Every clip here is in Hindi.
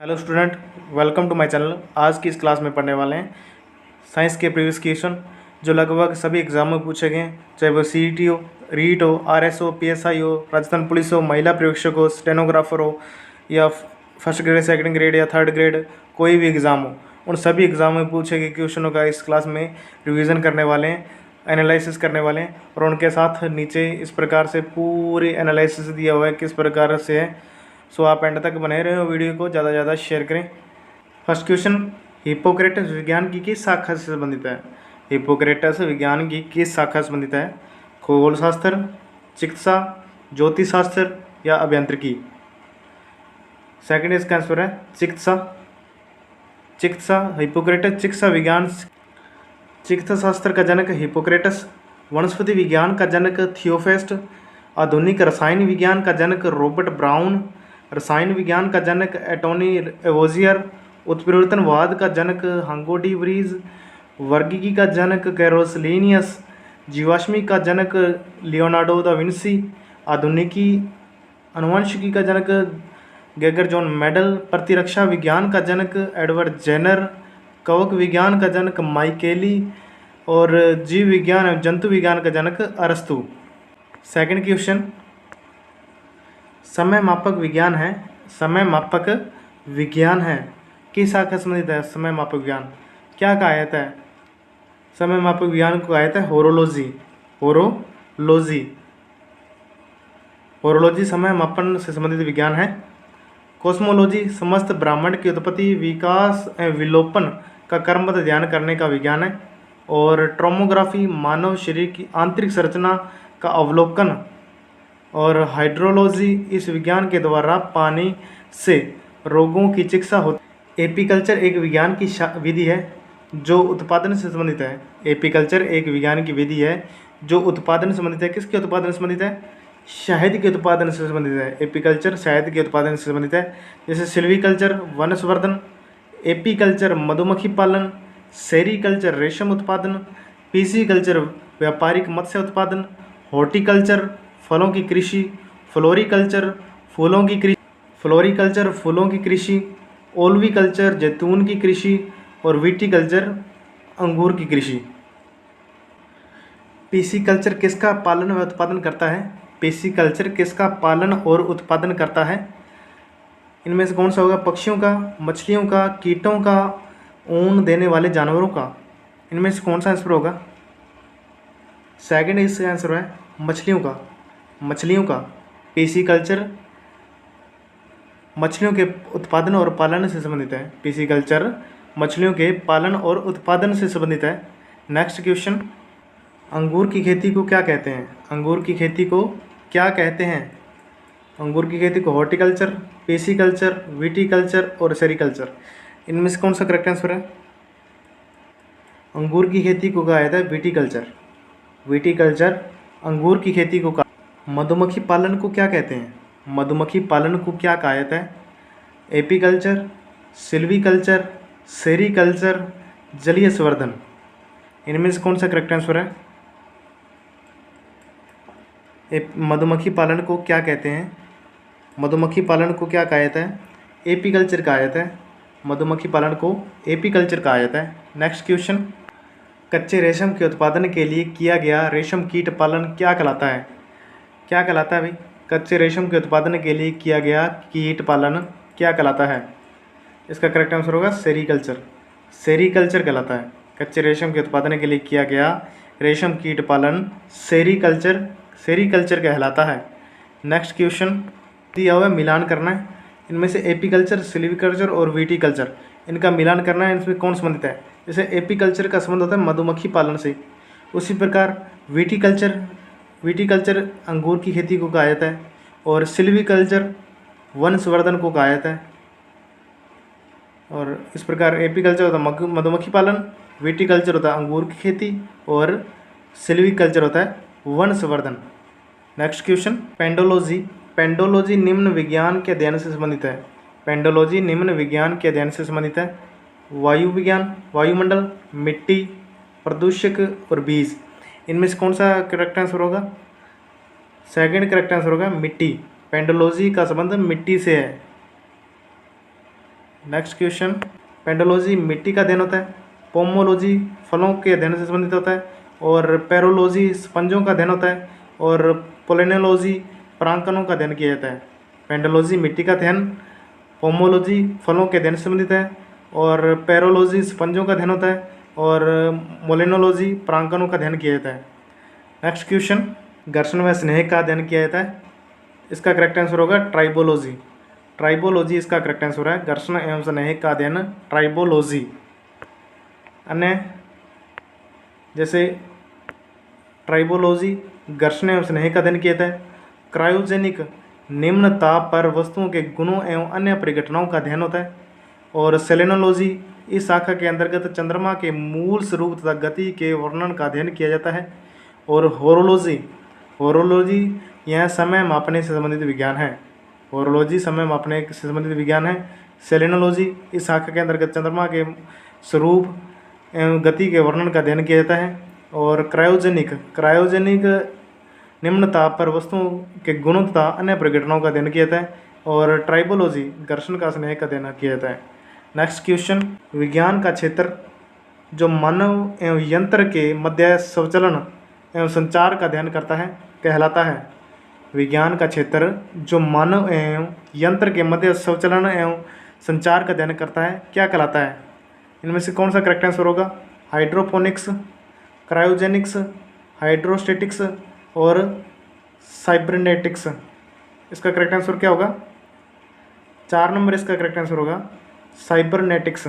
Hello student, welcome to my channel. आज की इस क्लास में पढ़ने वाले हैं साइंस के प्रीवियस क्वेश्चन जो लगभग सभी एग्जाम में पूछे गए हैं, चाहे वो सीईटी हो, रीट हो, आरएस हो, पीएसआई हो, राजस्थान पुलिस हो, महिला पर्यवेक्षक हो, स्टेनोग्राफर हो या फर्स्ट ग्रेड, सेकंड ग्रेड या थर्ड ग्रेड, कोई भी एग्ज़ाम हो, उन सभी एग्जाम में पूछे गए क्वेश्चनों का इस क्लास में रिविज़न करने वाले हैं, एनालिसिस करने वाले हैं। और उनके साथ नीचे इस प्रकार से पूरी एनालिसिस दिया हुआ है किस प्रकार से है। सो आप एंड तक बने रहे हो, वीडियो को ज़्यादा से ज़्यादा शेयर करें। फर्स्ट क्वेश्चन, हिप्पोक्रेटस विज्ञान की किस शाखा से संबंधित है? हिप्पोक्रेटस विज्ञान की किस शाखा से संबंधित है? खगोल शास्त्र, चिकित्सा, ज्योतिष शास्त्र या अभियांत्रिकी? सेकंड इसका आंसर है चिकित्सा। चिकित्सा, हिप्पोक्रेटस चिकित्सा विज्ञान, चिकित्सा शास्त्र का जनक हिप्पोक्रेटस, वनस्पति विज्ञान का जनक थियोफेस्ट, आधुनिक रसायन विज्ञान का जनक रॉबर्ट ब्राउन, रसायन विज्ञान का जनक एंटोनी एवोजियर, उत्परिवर्तनवाद का जनक हंगो डी व्रीज, वर्गीकी का जनक कैरोसलिनियस, जीवाश्मी का जनक लियोनार्डो दा विंसी, आधुनिकी अनुवंशिकी का जनक गेगर जॉन मेडल, प्रतिरक्षा विज्ञान का जनक एडवर्ड जेनर, कवक विज्ञान का जनक माइकेली और जीव विज्ञान एवं जंतु विज्ञान का जनक अरस्तु। सेकंड क्वेश्चन, समय मापक विज्ञान है, समय मापक विज्ञान है किस शाखा से संबंधित है? समय मापक विज्ञान क्या कहा जाता है? समय मापक विज्ञान को कहा जाता है होरोलॉजी। होरोलॉजी, होरोलॉजी समय मापन से संबंधित विज्ञान है। कॉस्मोलॉजी समस्त ब्रह्मांड की उत्पत्ति, विकास एवं विलोपन का क्रमबद्ध ध्यान करने का विज्ञान है। और ट्रोमोग्राफी मानव शरीर की आंतरिक संरचना का अवलोकन। और हाइड्रोलॉजी इस विज्ञान के द्वारा पानी से रोगों की चिकित्सा होती। एपीकल्चर एक विज्ञान की विधि है जो उत्पादन से संबंधित है। एपीकल्चर एक विज्ञान की विधि है जो उत्पादन से संबंधित है। किसके उत्पादन से संबंधित है? शहद के उत्पादन से संबंधित है। एपीकल्चर शहद के उत्पादन से संबंधित है। जैसे सिल्वीकल्चर वन संवर्धन, एपीकल्चर मधुमक्खी पालन, सेरीकल्चर रेशम उत्पादन, पीसीकल्चर व्यापारिक मत्स्य उत्पादन, हॉर्टिकल्चर फलों की कृषि, फ्लोरिकल्चर फूलों की कृषि, फ्लोरिकल्चर फूलों की कृषि, ओल्वीकल्चर जैतून की कृषि और विटीकल्चर अंगूर की कृषि। पीसीकल्चर किसका पालन व उत्पादन करता है? पीसीकल्चर किसका पालन और उत्पादन करता है? इनमें से कौन सा होगा? पक्षियों का, मछलियों का, कीटों का, ऊन देने वाले जानवरों का। इनमें से कौन सा आंसर होगा? सेकंड इसका आंसर है मछलियों का। मछलियों का पीसीकल्चर मछलियों के उत्पादन और पालन से संबंधित है। पीसीकल्चर मछलियों के पालन और उत्पादन से संबंधित है। नेक्स्ट क्वेश्चन, अंगूर की खेती को क्या कहते हैं? अंगूर की खेती को क्या कहते हैं? अंगूर की खेती को हॉर्टिकल्चर, पीसीकल्चर, विटीकल्चर और सेरीकल्चर। इनमें से कौन सा करेक्ट आंसर है? अंगूर की खेती को कहा जाता है विटीकल्चर। विटीकल्चर अंगूर की खेती को कहा। मधुमक्खी पालन को क्या कहते हैं? मधुमक्खी पालन को क्या कहा जाता है? एपीकल्चर, सिल्वीकल्चर, सेरीकल्चर, जलीय संवर्धन। इनमें से कौन सा करेक्ट आंसर है? मधुमक्खी पालन को क्या कहते हैं? मधुमक्खी पालन को क्या कहा जाता है? एपीकल्चर कहा जाता है। मधुमक्खी पालन को एपीकल्चर कहा जाता है। नेक्स्ट क्वेश्चन, कच्चे रेशम के उत्पादन के लिए किया गया रेशम कीट पालन क्या कहलाता है? क्या कहलाता है भाई? कच्चे रेशम के उत्पादन के लिए किया गया कीट पालन क्या कहलाता है? इसका करेक्ट आंसर होगा सेरीकल्चर। सेरीकल्चर कहलाता है। कच्चे रेशम के उत्पादन के लिए किया गया रेशम कीट पालन सेरीकल्चर कहलाता है। नेक्स्ट क्वेश्चन दिया हुआ है, मिलान करना है। इनमें से एपीकल्चर, सिल्वीकल्चर और विटीकल्चर, इनका मिलान करना है। इनमें कौन संबंधित है? जैसे एपीकल्चर का संबंध होता है मधुमक्खी पालन से, उसी प्रकार विटीकल्चर अंगूर की खेती को कहा जाता है और सिल्वीकल्चर वन संवर्धन को कहा जाता है। और इस प्रकार एपीकल्चर होता है मधुमक्खी पालन, विटीकल्चर होता है अंगूर की खेती और सिल्वीकल्चर होता है वन संवर्धन। Next question, पेंडोलॉजी। पेंडोलॉजी निम्न विज्ञान के अध्ययन से संबंधित है। पेंडोलॉजी निम्न विज्ञान के अध्ययन से संबंधित है। वायु विज्ञान, वायुमंडल, मिट्टी, प्रदूषक और बीज। इनमें से कौन सा करेक्ट आंसर होगा? सेकंड करेक्ट आंसर होगा मिट्टी। पेंडोलॉजी का संबंध मिट्टी से है। नेक्स्ट क्वेश्चन, पेंडोलॉजी मिट्टी का अध्ययन होता है, पोमोलॉजी फलों के अध्ययन से संबंधित होता है, और पेरोलॉजी स्पंजों का अध्ययन होता है, और पोलिनोलॉजी परागकणों का अध्ययन किया जाता है। पेंडोलॉजी मिट्टी का अध्ययन, पोमोलॉजी फलों के अध्ययन से संबंधित है, और पेरोलॉजी स्पंजों का अध्ययन होता है, और मोलिनोलॉजी परागकणों का अध्ययन किया जाता है। नेक्स्ट क्वेश्चन, घर्षण व स्नेह का अध्ययन किया जाता है, इसका करेक्ट आंसर होगा ट्राइबोलॉजी। ट्राइबोलॉजी इसका करेक्ट आंसर है, घर्षण एवं स्नेह का अध्ययन ट्राइबोलॉजी। अन्य जैसे ट्राइबोलॉजी घर्षण एवं स्नेह का अध्ययन किया जाता है। क्रायोजेनिक निम्न ताप पर वस्तुओं के गुणों एवं अन्य परिघटनाओं का अध्ययन होता है। और सेलेनोलॉजी इस शाखा के अंतर्गत चंद्रमा के मूल स्वरूप तथा गति के वर्णन का अध्ययन किया जाता है। और होरोलॉजी यह समय मापने से संबंधित विज्ञान है। होरोलॉजी समय मापने से संबंधित विज्ञान है। सेलेनोलॉजी इस शाखा के अंतर्गत चंद्रमा के स्वरूप एवं गति के वर्णन का अध्ययन किया जाता है। और क्रायोजेनिक निम्न ताप पर वस्तुओं के गुणों तथा अन्य परिघटनाओं का अध्ययन किया जाता है। और ट्राइबोलॉजी घर्षण का स्नेह का अध्ययन किया जाता है। नेक्स्ट क्वेश्चन, विज्ञान का क्षेत्र जो मानव एवं यंत्र के मध्य स्वचलन एवं संचार का अध्ययन करता है कहलाता है। विज्ञान का क्षेत्र जो मानव एवं यंत्र के मध्य स्वचलन एवं संचार का अध्ययन करता है क्या कहलाता है? इनमें से कौन सा करेक्ट आंसर होगा? हाइड्रोपोनिक्स, क्रायोजेनिक्स, हाइड्रोस्टेटिक्स और साइबरनेटिक्स। इसका करेक्ट आंसर क्या होगा? 4 नंबर इसका करेक्ट आंसर होगा साइबरनेटिक्स।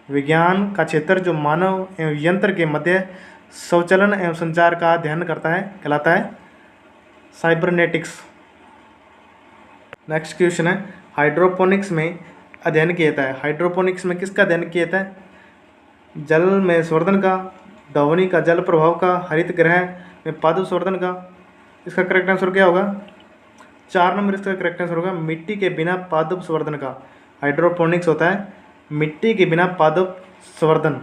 विज्ञान का क्षेत्र जो मानव एवं यंत्र के मध्य स्वचलन एवं संचार का अध्ययन करता है कहलाता है साइबरनेटिक्स। नेक्स्ट क्वेश्चन है, हाइड्रोपोनिक्स में अध्ययन किया जाता है। हाइड्रोपोनिक्स में किसका अध्ययन किया जाता है? जल में संवर्धन का, ध्वनि का, जल प्रभाव का, हरित गृह में पादप संवर्धन का। इसका करेक्ट आंसर क्या होगा? 4 नंबर इसका करेक्ट आंसर होगा मिट्टी के बिना पादप संवर्धन का। हाइड्रोपोनिक्स होता है मिट्टी के बिना पादप संवर्धन।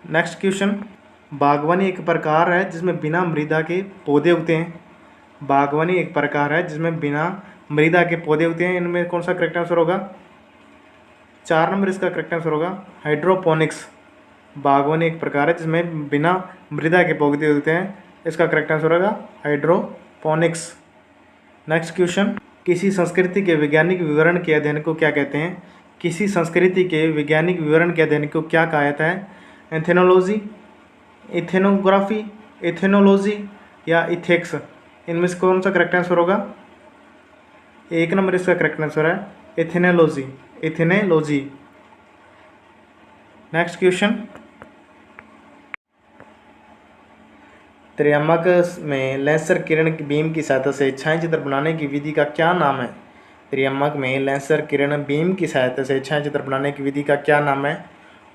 नेक्स्ट क्वेश्चन, बागवानी एक प्रकार है जिसमें बिना मृदा के पौधे उगते हैं। बागवानी एक प्रकार है जिसमें बिना मृदा के पौधे उगते हैं। इनमें कौन सा करेक्ट आंसर होगा? 4 नंबर इसका करेक्ट आंसर होगा हाइड्रोपोनिक्स। बागवानी एक प्रकार है जिसमें बिना मृदा के पौधे उगते हैं। इसका करेक्ट आंसर होगा हाइड्रोपोनिक्स। नेक्स्ट क्वेश्चन, किसी संस्कृति के वैज्ञानिक विवरण के अध्ययन को क्या कहते हैं? किसी संस्कृति के वैज्ञानिक विवरण के अध्ययन को क्या कहा जाता है? एथेनोलॉजी, इथेनोग्राफी, इथेनोलॉजी या इथेक्स। इनमें से कौन सा करेक्ट आंसर होगा? 1 नंबर इसका करेक्ट आंसर है इथेनोलॉजी, इथेनोलॉजी। नेक्स्ट क्वेश्चन, त्रयम्बक में लेंसर किरण बीम की सहायता से छायाचित्र बनाने की विधि का क्या नाम है? त्रयम्बक में लेंसर किरण बीम की सहायता से छायाचित्र बनाने की विधि का क्या नाम है?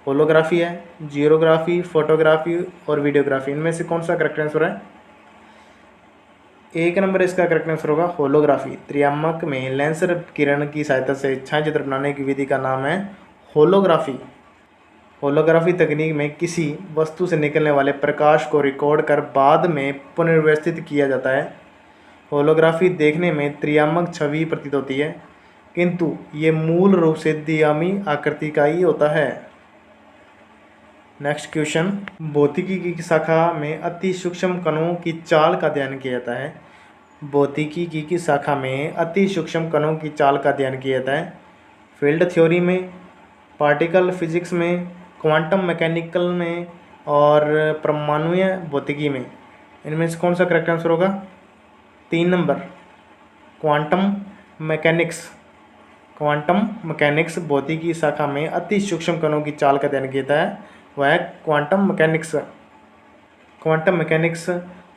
होलोग्राफी है, जीरोग्राफी, फोटोग्राफी और वीडियोग्राफी। इनमें से कौन सा करेक्ट आंसर है? 1 नंबर इसका करेक्ट आंसर होगा होलोग्राफी। त्रयम्बक में लेंसर किरण की सहायता से छायाचित्र बनाने की विधि का नाम है होलोग्राफी। होलोग्राफी तकनीक में किसी वस्तु से निकलने वाले प्रकाश को रिकॉर्ड कर बाद में पुनर्व्यवस्थित किया जाता है। होलोग्राफी देखने में त्रयम्बक छवि प्रतीत होती है, किंतु ये मूल रूप से द्विआयामी आकृति का ही होता है। नेक्स्ट क्वेश्चन, भौतिकी की शाखा में अति सूक्ष्म कणों की चाल का अध्ययन किया जाता है। भौतिकी की शाखा में अति सूक्ष्म कणों की चाल का अध्ययन किया जाता है। फील्ड थ्योरी में, पार्टिकल फिजिक्स में, क्वांटम मैकेनिकल में और परमाणुीय भौतिकी में। इनमें से कौन सा करेक्ट आंसर होगा? 3 number quantum mechanics. Quantum mechanics भौतिकी शाखा में अति सूक्ष्म कणों की चाल का अध्ययन किया जाता है, वह है क्वांटम मैकेनिक्स। क्वांटम मैकेनिक्स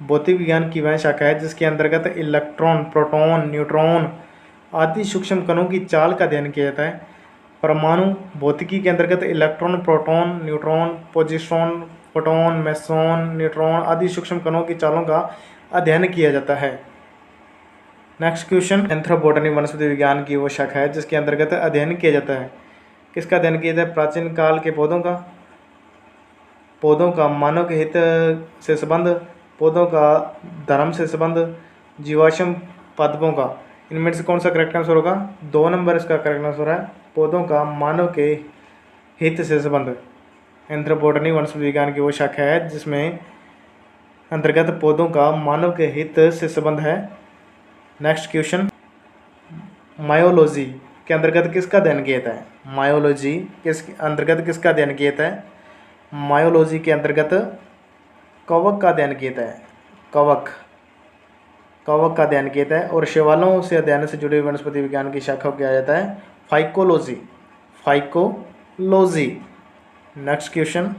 भौतिक विज्ञान की वह शाखा है जिसके अंतर्गत इलेक्ट्रॉन, प्रोटॉन, न्यूट्रॉन आदि सूक्ष्म कणों की चाल का अध्ययन किया जाता है। परमाणु भौतिकी के अंतर्गत electron, proton, neutron, positron, photon, meson, neutron आदि सूक्ष्म कणों की चालों का अध्ययन किया जाता है। नेक्स्ट क्वेश्चन, एंथ्रोपोटनी वनस्पति विज्ञान की वो शाखा है जिसके अंतर्गत अध्ययन किया जाता है। किसका अध्ययन किया जाता है? प्राचीन काल के पौधों का मानव के हित से संबंध, पौधों का धर्म से संबंध, जीवाश्म पादपों का। इनमें से कौन सा करेक्ट आंसर होगा? 2 नंबर इसका करेक्ट आंसर है पौधों का मानव के हित से संबंध। एंथ्रोपोटनी वंश विज्ञान की वो शाखा है जिसमें अंतर्गत पौधों का मानव के हित से संबंध है। नेक्स्ट क्वेश्चन, मायोलॉजी के अंतर्गत किसका अध्ययन किया जाता है? मायोलॉजी किस अंतर्गत किसका अध्ययन किया जाता है? मायोलॉजी के अंतर्गत कवक का अध्ययन किया जाता है। कवक का अध्ययन किया जाता है। और शैवालों से अध्ययन से जुड़े वनस्पति विज्ञान की शाखा को किया जाता है फाइकोलॉजी। नेक्स्ट क्वेश्चन,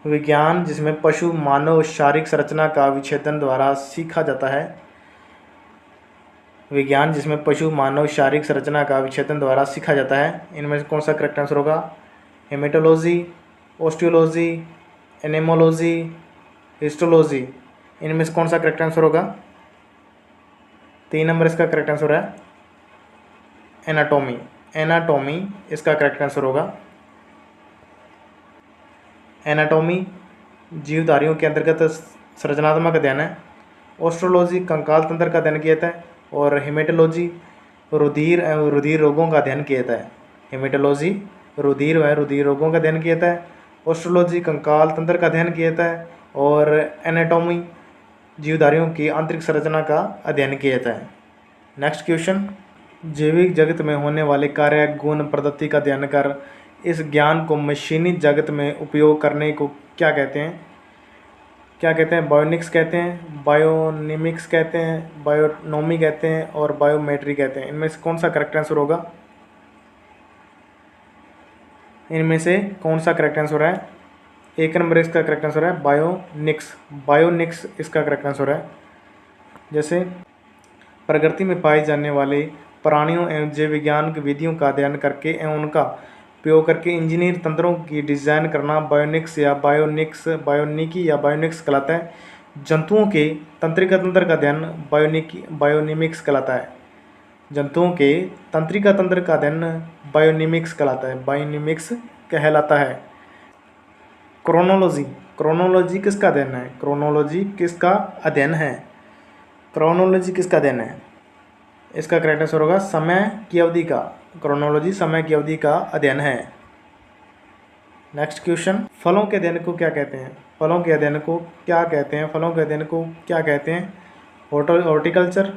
विज्ञान जिसमें पशु मानव शारीरिक संरचना का विच्छेदन द्वारा सीखा जाता है। विज्ञान जिसमें पशु मानव शारीरिक संरचना का विच्छेदन द्वारा सीखा जाता है, इनमें से कौन सा करेक्ट आंसर होगा? Haematology, osteology, anemology, histology. इनमें से कौन सा करेक्ट आंसर होगा? 3 नंबर इसका करेक्ट आंसर है एनाटॉमी इसका करेक्ट आंसर होगा। एनाटॉमी जीवधारियों के अंतर्गत संरचनात्मक अध्ययन है। ऑस्ट्रोलॉजी कंकाल तंत्र का अध्ययन किया जाता है। और हेमेटोलॉजी रुधिर रोगों का अध्ययन किया जाता है। हेमेटोलॉजी रुधिर रोगों का अध्ययन किया जाता है। ऑस्ट्रोलॉजी कंकाल तंत्र का अध्ययन किया जाता है। और एनाटॉमी जीवधारियों की आंतरिक संरचना का अध्ययन किया जाता है। नेक्स्ट क्वेश्चन, जैविक जगत में होने वाले कार्य गुण पद्धति का अध्ययन कर इस ज्ञान को मशीनी जगत में उपयोग करने को क्या कहते हैं? बायोनिक्स कहते हैं, बायोनिमिक्स कहते हैं, बायोनोमी कहते हैं और बायोमेट्री कहते हैं। इनमें से कौन सा करेक्ट आंसर होगा? इनमें से कौन सा करेक्ट आंसर है? 1 नंबर इसका करेक्ट आंसर है बायोनिक्स इसका करेक्ट आंसर है। जैसे प्रकृति में पाए जाने वाले प्राणियों एवं जैव विज्ञान की विधियों का अध्ययन करके एवं उनका उपयोग करके इंजीनियर तंत्रों की डिज़ाइन करना बायोनिकी या बायोनिक्स कहलाता है। जंतुओं के तंत्रिका तंत्र का अध्ययन बायोनिमिक्स कहलाता है। जंतुओं के तंत्रिका तंत्र का अध्ययन बायोनिमिक्स कहलाता है। क्रोनोलॉजी किसका अध्ययन है? क्रोनोलॉजी किसका अध्ययन है? इसका करेक्ट आंसर होगा समय की अवधि का। क्रोनोलॉजी समय की अवधि का अध्ययन है। नेक्स्ट क्वेश्चन, फलों के अध्ययन को क्या कहते हैं? फलों के अध्ययन को क्या कहते हैं? Horticulture,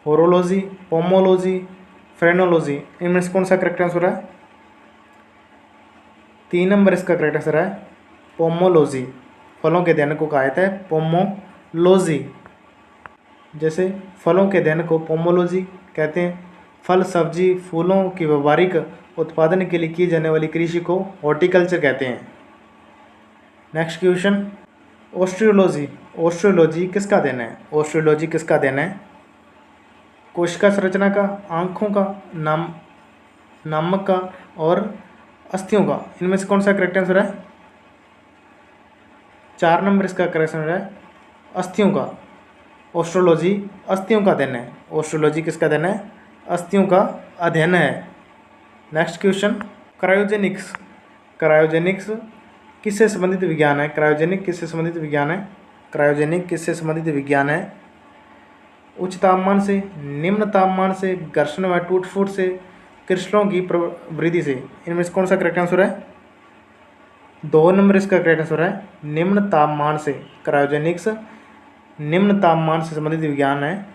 horology, pomology, phrenology. इनमें से कौन सा करेक्ट आंसर है? 3 नंबर इसका करेक्ट आंसर है पोमोलॉजी। फलों के अध्ययन को कहा जाता है पोमोलॉजी। जैसे फलों के अध्ययन को पोमोलॉजी कहते हैं। फल सब्जी फूलों की व्यावहारिक उत्पादन के लिए की जाने वाली कृषि को हॉर्टिकल्चर कहते हैं। नेक्स्ट क्वेश्चन, ऑस्ट्रियोलॉजी किसका अध्ययन है? कोशिका संरचना का, आँखों का, नामक का और अस्थियों का। इनमें से कौन सा करेक्ट आंसर है? 4 नंबर इसका करेक्ट आंसर है अस्थियों का। ऑस्ट्रोलॉजी अस्थियों का अध्ययन है। ऑस्ट्रोलॉजी किसका अध्ययन है? अस्थियों का अध्ययन है। नेक्स्ट क्वेश्चन, क्रायोजेनिक्स किससे संबंधित विज्ञान है? क्रायोजेनिक किससे संबंधित विज्ञान है? उच्च तापमान से, निम्न तापमान से, घर्षण व टूट-फूट से, क्रिस्टलों की वृद्धि से। इनमें से कौन सा करेक्ट आंसर है? 2 नंबर इसका करेक्ट आंसर है निम्न तापमान से। क्रायोजेनिक्स निम्न तापमान से संबंधित विज्ञान है।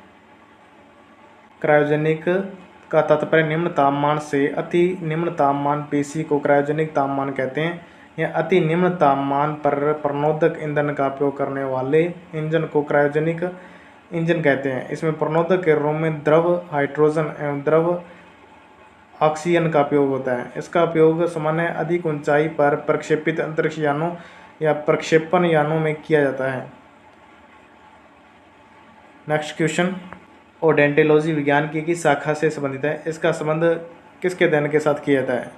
क्रायोजेनिक का तात्पर्य निम्न तापमान से। अति निम्न तापमान पेशी को क्रायोजेनिक तापमान कहते हैं। यह अति निम्न तापमान पर प्रणोदक ईंधन का उपयोग करने वाले इंजन को क्रायोजेनिक इंजन कहते हैं। इसमें प्रणोदक के रूप में द्रव हाइड्रोजन एवं द्रव ऑक्सीजन का उपयोग होता है। इसका उपयोग सामान्य अधिक ऊंचाई पर प्रक्षेपित अंतरिक्ष यानों या प्रक्षेपण यानों में किया जाता है। नेक्स्ट क्वेश्चन, ओडेंटोलॉजी विज्ञान की शाखा से संबंधित है। इसका संबंध किसके अध्ययन के साथ किया जाता है?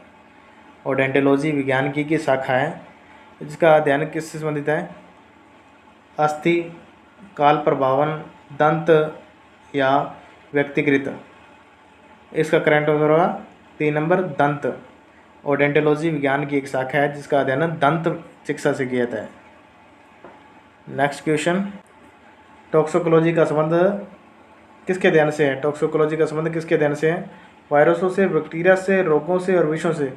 ओडेंटोलॉजी विज्ञान की शाखा है जिसका अध्ययन किससे संबंधित है? अस्थि, काल प्रभावन, दंत या व्यक्तिकृत। इसका करेक्ट आंसर होगा 3 नंबर दंत। ओडेंटोलॉजी विज्ञान की एक शाखा है जिसका अध्ययन दंत चिकित्सा से किया जाता है। नेक्स्ट क्वेश्चन, टॉक्सिकोलॉजी का संबंध किसके अध्ययन से है? टॉक्सिकोलॉजी का संबंध किसके अध्ययन से है? वायरसों से, बैक्टीरिया से, रोगों से और विषों से।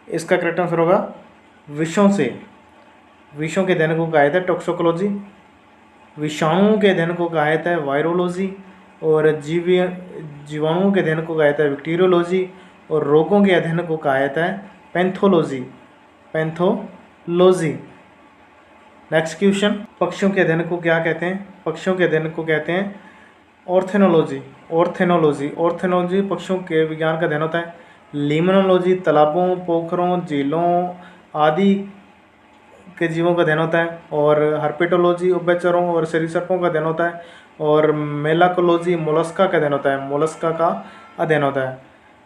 इसका करेक्ट आंसर होगा विषों से। विषों के अध्ययन को कहा जाता है टॉक्सिकोलॉजी, विषाणुओं के अध्ययन को कहा जाता है वायरोलॉजी, और जीवाणुओं के अध्ययन को कहा जाता है बैक्टीरियोलॉजी, और रोगों के अध्ययन को कहा जाता है पैथोलॉजी। पैथोलॉजी। नेक्स्ट क्वेश्चन, पक्षियों के अध्ययन को क्या कहते हैं? पक्षियों के अध्ययन को कहते हैं ऑर्थेनोलॉजी। ऑर्थेनोलॉजी। ऑर्थेनोलॉजी पक्षियों के विज्ञान का अध्ययन होता है। लिमनोलॉजी तालाबों, पोखरों, झीलों आदि के जीवों का अध्ययन होता है। और हर्पेटोलॉजी उभयचरों और सरीसृपों का अध्ययन होता है। और मेलाकोलॉजी मोलस्का का अध्ययन होता है। मोलस्का का अध्ययन होता है।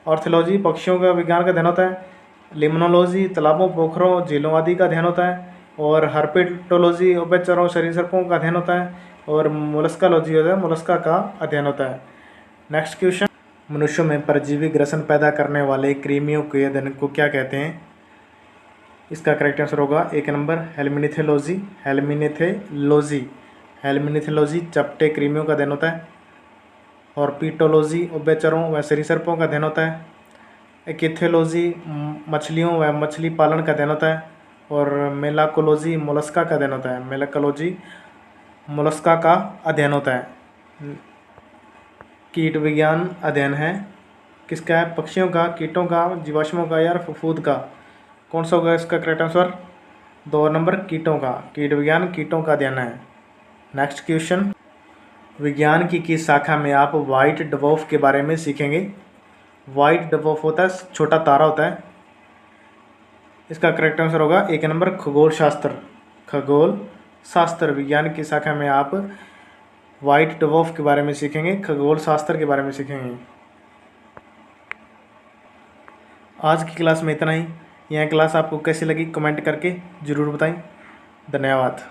ऑर्थोलॉजी पक्षियों का विज्ञान का अध्ययन होता है। लिमनोलॉजी तालाबों, पोखरों, झीलों आदि का अध्ययन होता है। और हर्पेटोलॉजी उभयचरों सरीसृपों का अध्ययन होता है। और मोलस्कालॉजी होता है, मोलस्का का अध्ययन होता है। नेक्स्ट क्वेश्चन, मनुष्यों में परजीवी ग्रसन पैदा करने वाले कृमियों के अध्ययन को क्या कहते हैं? इसका करेक्ट आंसर होगा एक नंबर हेलमिन्थेलॉजी। हेलमिन्थेलॉजी। हेलमिन्थेलॉजी चपटे कृमियों का अध्ययन होता है। और पीटोलॉजी उभयचरों व सरीसृपों का अध्ययन होता है। एकिथेलॉजी मछलियों व मछली पालन का अध्ययन होता है। और मेलाकोलॉजी मोलस्का का अध्ययन होता है। मेलाकोलॉजी मोलस्का का अध्ययन होता है। कीट विज्ञान अध्ययन है किसका है? पक्षियों का, कीटों का, जीवाश्मों का या फफूंद का? कौन सा होगा इसका करेक्ट आंसर? 2 नंबर कीटों का। कीट विज्ञान कीटों का अध्ययन है। नेक्स्ट क्वेश्चन, विज्ञान की किस शाखा में आप व्हाइट ड्वार्फ के बारे में सीखेंगे? व्हाइट ड्वार्फ होता है छोटा तारा होता है। इसका करेक्ट आंसर होगा एक नंबर खगोल शास्त्र। खगोल शास्त्र। विज्ञान की शाखा में आप व्हाइट ड्वार्फ के बारे में सीखेंगे, खगोल शास्त्र के बारे में सीखेंगे। आज की क्लास में इतना ही। यह क्लास आपको कैसी लगी कमेंट करके ज़रूर बताएं। धन्यवाद।